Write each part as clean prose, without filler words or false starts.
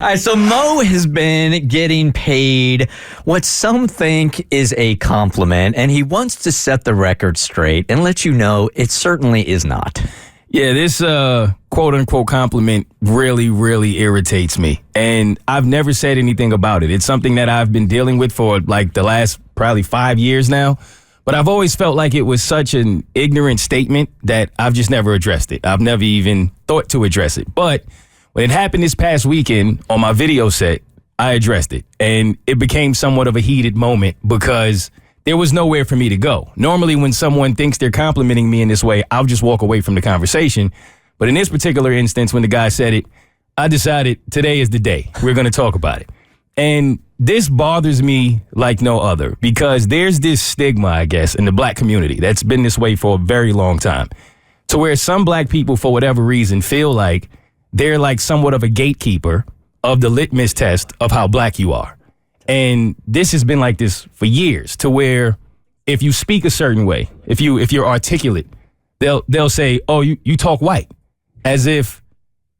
right, so Moe has been getting paid what some think is a compliment, and he wants to set the record straight and let you know it certainly is not. Yeah, this quote-unquote compliment really, really irritates me. And I've never said anything about it. It's something that I've been dealing with for like the last probably 5 years now. But I've always felt like it was such an ignorant statement that I've just never addressed it. I've never even thought to address it. But when it happened this past weekend on my video set, I addressed it. And it became somewhat of a heated moment because there was nowhere for me to go. Normally, when someone thinks they're complimenting me in this way, I'll just walk away from the conversation. But in this particular instance, when the guy said it, I decided today is the day. We're going to talk about it. And this bothers me like no other because there's this stigma, I guess, in the black community that's been this way for a very long time, to where some black people, for whatever reason, feel like they're like somewhat of a gatekeeper of the litmus test of how black you are. And this has been like this for years, to where if you speak a certain way, if you're articulate, they'll say, oh, you talk white, as if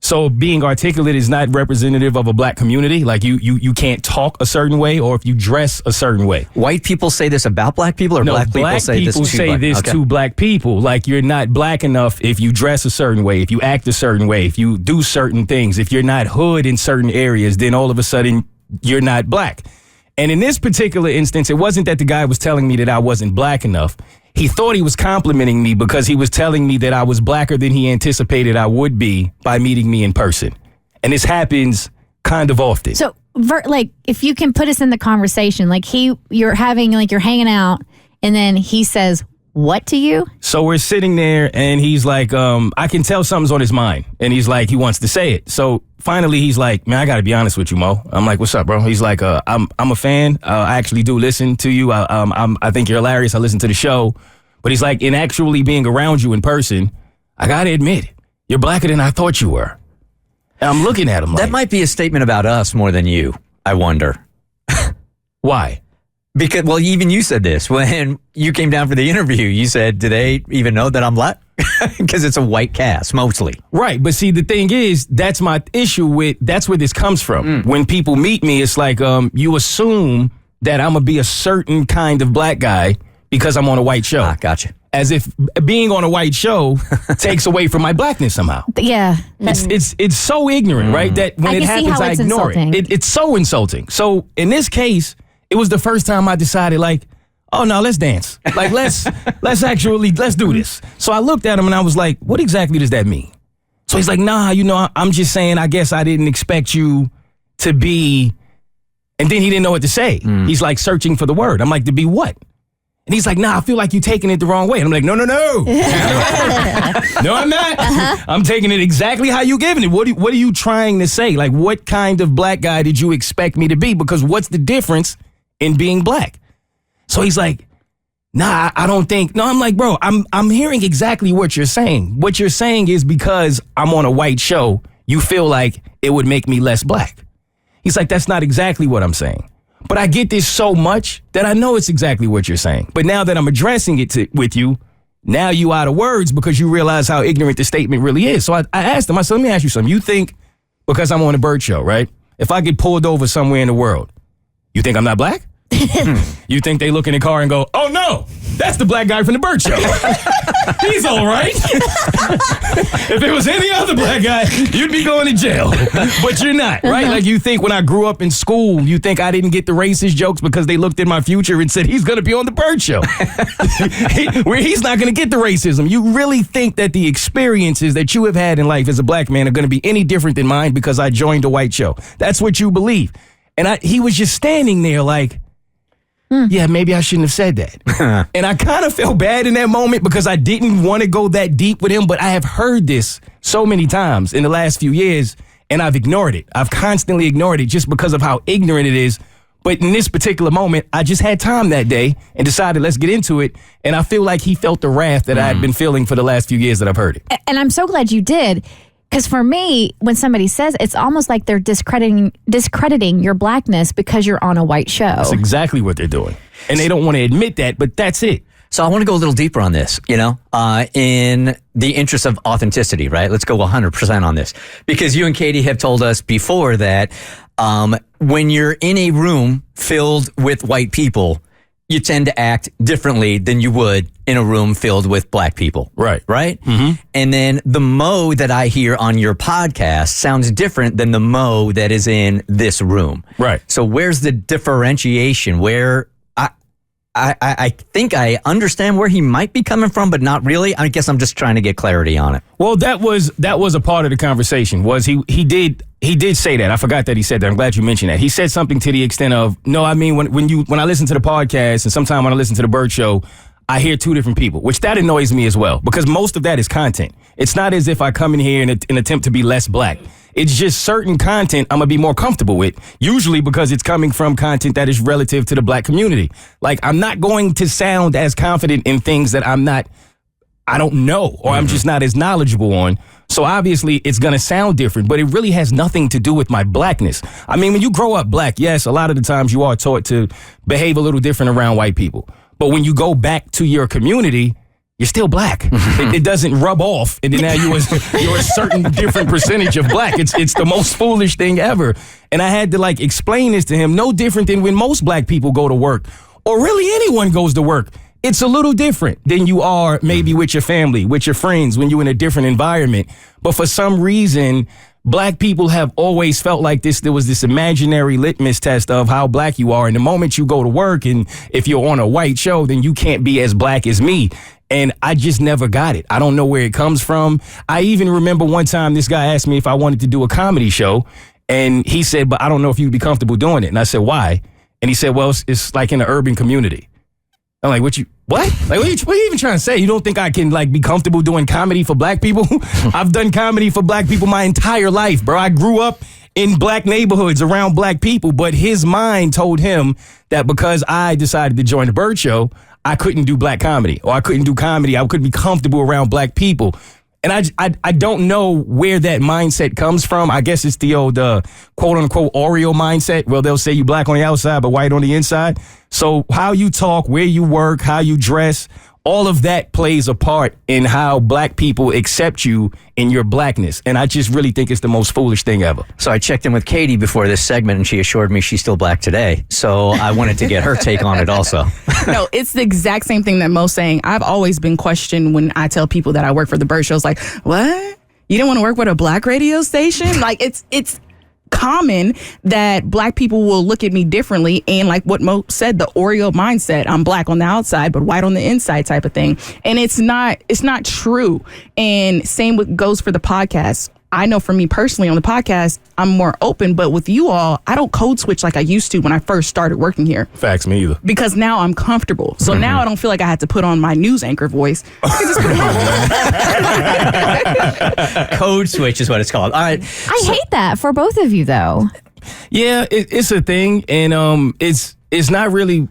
so being articulate is not representative of a black community. Like you can't talk a certain way, or if you dress a certain way. White people say this about black people, or no, black people say this to black people. Like you're not black enough if you dress a certain way, if you act a certain way, if you do certain things, if you're not hood in certain areas, then all of a sudden you're not black. And in this particular instance, it wasn't that the guy was telling me that I wasn't black enough. He thought he was complimenting me because he was telling me that I was blacker than he anticipated I would be by meeting me in person. And this happens kind of often. So, like, if you can put us in the conversation, like you're hanging out, and then he says what to you? So we're sitting there, and he's like, I can tell something's on his mind. And he's like, he wants to say it. So finally, he's like, man, I got to be honest with you, Mo. I'm like, what's up, bro? He's like, I'm a fan. I actually do listen to you. I think you're hilarious. I listen to the show. But he's like, in actually being around you in person, I got to admit, you're blacker than I thought you were. And I'm looking at him like, that might be a statement about us more than you, I wonder. Why? Because, well, even you said this when you came down for the interview. You said, do they even know that I'm black? Because it's a white cast, mostly. Right. But see, the thing is, that's my issue with, that's where this comes from. When people meet me, it's like, you assume that I'm going to be a certain kind of black guy because I'm on a white show. Gotcha. As if being on a white show takes away from my blackness somehow. Yeah. It's so ignorant, right? That when it happens, I ignore it. It's so insulting. So in this case, it was the first time I decided, like, oh no, let's dance. Like let's do this. So I looked at him and I was like, what exactly does that mean? So he's like, nah, I'm just saying, I guess I didn't expect you to be, and then he didn't know what to say. He's like searching for the word. I'm like, to be what? And he's like, nah, I feel like you're taking it the wrong way. And I'm like, no. No, I'm not. I'm taking it exactly how you giving it. What are you trying to say? Like, what kind of black guy did you expect me to be? Because what's the difference in being black? So he's like, nah, I don't think. No, I'm like, bro, I'm hearing exactly what you're saying. What you're saying is because I'm on a white show, you feel like it would make me less black. He's like, that's not exactly what I'm saying. But I get this so much that I know it's exactly what you're saying. But now that I'm addressing it with you, now you out of words because you realize how ignorant the statement really is. So I asked him, I said, let me ask you something. You think because I'm on the Bert Show, right? If I get pulled over somewhere in the world, you think I'm not black? You think they look in the car and go, oh no, that's the black guy from the Bert Show. He's all right. If it was any other black guy, you'd be going to jail. But you're not, right? Like you think when I grew up in school, you think I didn't get the racist jokes because they looked in my future and said he's going to be on the Bert Show. Where he's not going to get the racism. You really think that the experiences that you have had in life as a black man are going to be any different than mine because I joined a white show. That's what you believe. And he was just standing there like, yeah, maybe I shouldn't have said that. And I kind of felt bad in that moment because I didn't want to go that deep with him, but I have heard this so many times in the last few years, and I've ignored it. I've constantly ignored it just because of how ignorant it is. But in this particular moment, I just had time that day and decided let's get into it. And I feel like he felt the wrath that I had been feeling for the last few years that I've heard it. And I'm so glad you did. Because for me, when somebody says, it's almost like they're discrediting your blackness because you're on a white show. That's exactly what they're doing. And they don't want to admit that, but that's it. So I want to go a little deeper on this, in the interest of authenticity, right? Let's go 100% on this. Because you and Katie have told us before that when you're in a room filled with white people, you tend to act differently than you would in a room filled with black people. Right. Right? Mm-hmm. And then the Moe that I hear on your podcast sounds different than the Moe that is in this room. Right. So where's the differentiation? Where I think I understand where he might be coming from, but not really. I guess I'm just trying to get clarity on it. Well, that was a part of the conversation. Was he did say that. I forgot that he said that. I'm glad you mentioned that. He said something to the extent of, no, I mean, when I listen to the podcast and sometimes when I listen to the Bert Show, I hear two different people, which that annoys me as well, because most of that is content. It's not as if I come in here and attempt to be less black. It's just certain content I'm going to be more comfortable with, usually because it's coming from content that is relative to the black community. Like, I'm not going to sound as confident in things that I don't know, or I'm just not as knowledgeable on. So obviously it's going to sound different, but it really has nothing to do with my blackness. I mean, when you grow up black, yes, a lot of the times you are taught to behave a little different around white people. But when you go back to your community, you're still black. It doesn't rub off, and then now you're a certain different percentage of black. It's the most foolish thing ever. And I had to explain this to him. No different than when most black people go to work, or really anyone goes to work. It's a little different than you are maybe with your family, with your friends, when you're in a different environment. But for some reason, black people have always felt like there was this imaginary litmus test of how black you are. And the moment you go to work, and if you're on a white show, then you can't be as black as me. And I just never got it. I don't know where it comes from. I even remember one time this guy asked me if I wanted to do a comedy show. And he said, but I don't know if you'd be comfortable doing it. And I said, why? And he said, well, it's like in an urban community. I'm like, what? Like, what are you even trying to say? You don't think I can be comfortable doing comedy for black people? I've done comedy for black people my entire life, bro. I grew up in black neighborhoods around black people, but his mind told him that because I decided to join the Bert Show, I couldn't do black comedy, or I couldn't do comedy. I couldn't be comfortable around black people. And I don't know where that mindset comes from. I guess it's the old quote unquote Oreo mindset. Well, they'll say you black on the outside, but white on the inside. So how you talk, where you work, how you dress, all of that plays a part in how black people accept you in your blackness. And I just really think it's the most foolish thing ever. So I checked in with Katie before this segment, and she assured me she's still black today. So I wanted to get her take on it also. No, it's the exact same thing that Mo's saying. I've always been questioned when I tell people that I work for the Bert Show. It's like, what? You don't want to work with a black radio station? Like, it's common that black people will look at me differently, and like what Mo said, the Oreo mindset, I'm black on the outside but white on the inside type of thing. And it's not true. And same goes for the podcast. I know for me personally on the podcast, I'm more open, but with you all, I don't code switch like I used to when I first started working here. Facts, me either. Because now I'm comfortable. So now I don't feel like I had to put on my news anchor voice. Code switch is what it's called. All right. I hate that for both of you, though. Yeah, it's a thing, and it's not really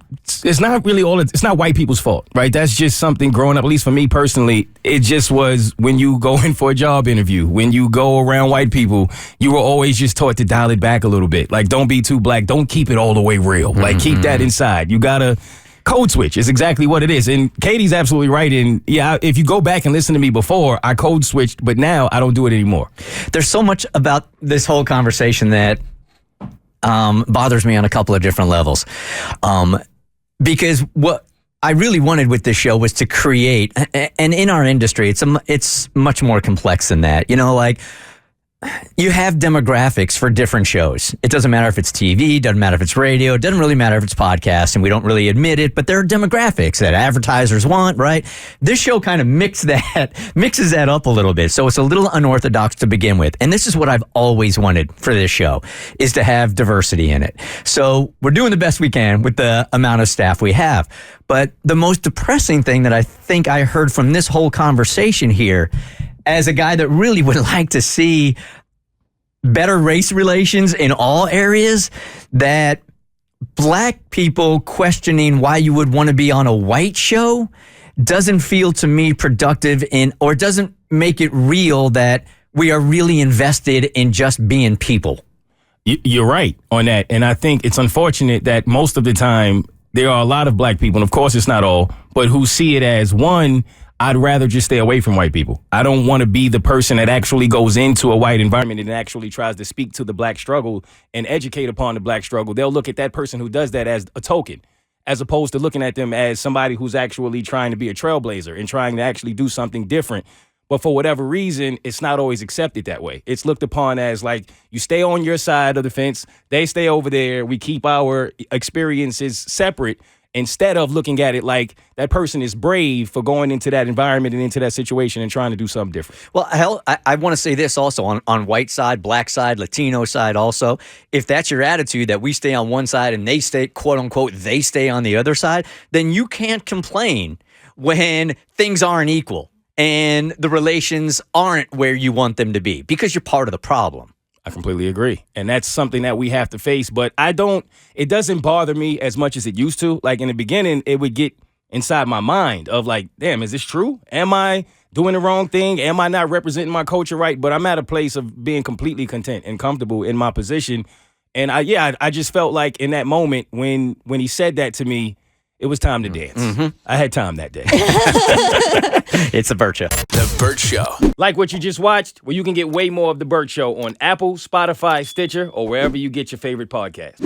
all. It's not white people's fault, right? That's just something growing up. At least for me personally, it just was when you go in for a job interview, when you go around white people, you were always just taught to dial it back a little bit. Like, don't be too black. Don't keep it all the way real. Like, keep that inside. You gotta code switch. Is exactly what it is. And Katie's absolutely right. And yeah, if you go back and listen to me before, I code switched, but now I don't do it anymore. There's so much about this whole conversation that bothers me on a couple of different levels. Because what I really wanted with this show was to create, and in our industry, it's much more complex than that. Like, you have demographics for different shows. It doesn't matter if it's TV, doesn't matter if it's radio, it doesn't really matter if it's podcast, and we don't really admit it, but there are demographics that advertisers want, right? This show kind of mixes that up a little bit, so it's a little unorthodox to begin with. And this is what I've always wanted for this show, is to have diversity in it. So we're doing the best we can with the amount of staff we have. But the most depressing thing that I think I heard from this whole conversation here, as a guy that really would like to see better race relations in all areas, that black people questioning why you would want to be on a white show doesn't feel to me productive or doesn't make it real that we are really invested in just being people. You're right on that. And I think it's unfortunate that most of the time there are a lot of black people, and of course it's not all, but who see it as, one, I'd rather just stay away from white people. I don't want to be the person that actually goes into a white environment and actually tries to speak to the black struggle and educate upon the black struggle. They'll look at that person who does that as a token, as opposed to looking at them as somebody who's actually trying to be a trailblazer and trying to actually do something different. But for whatever reason, it's not always accepted that way. It's looked upon as like, you stay on your side of the fence, they stay over there, we keep our experiences separate, instead of looking at it like that person is brave for going into that environment and into that situation and trying to do something different. Well, hell, I want to say this also on white side, black side, Latino side also. If that's your attitude that we stay on one side and they stay, quote unquote, they stay on the other side, then you can't complain when things aren't equal and the relations aren't where you want them to be, because you're part of the problem. I completely agree. And that's something that we have to face. But it doesn't bother me as much as it used to. Like in the beginning, it would get inside my mind of like, damn, is this true? Am I doing the wrong thing? Am I not representing my culture right? But I'm at a place of being completely content and comfortable in my position. And I just felt like in that moment when he said that to me, it was time to dance. Mm-hmm. I had time that day. It's the Bert Show. The Bert Show. Like what you just watched? Well, you can get way more of the Bert Show on Apple, Spotify, Stitcher, or wherever you get your favorite podcast.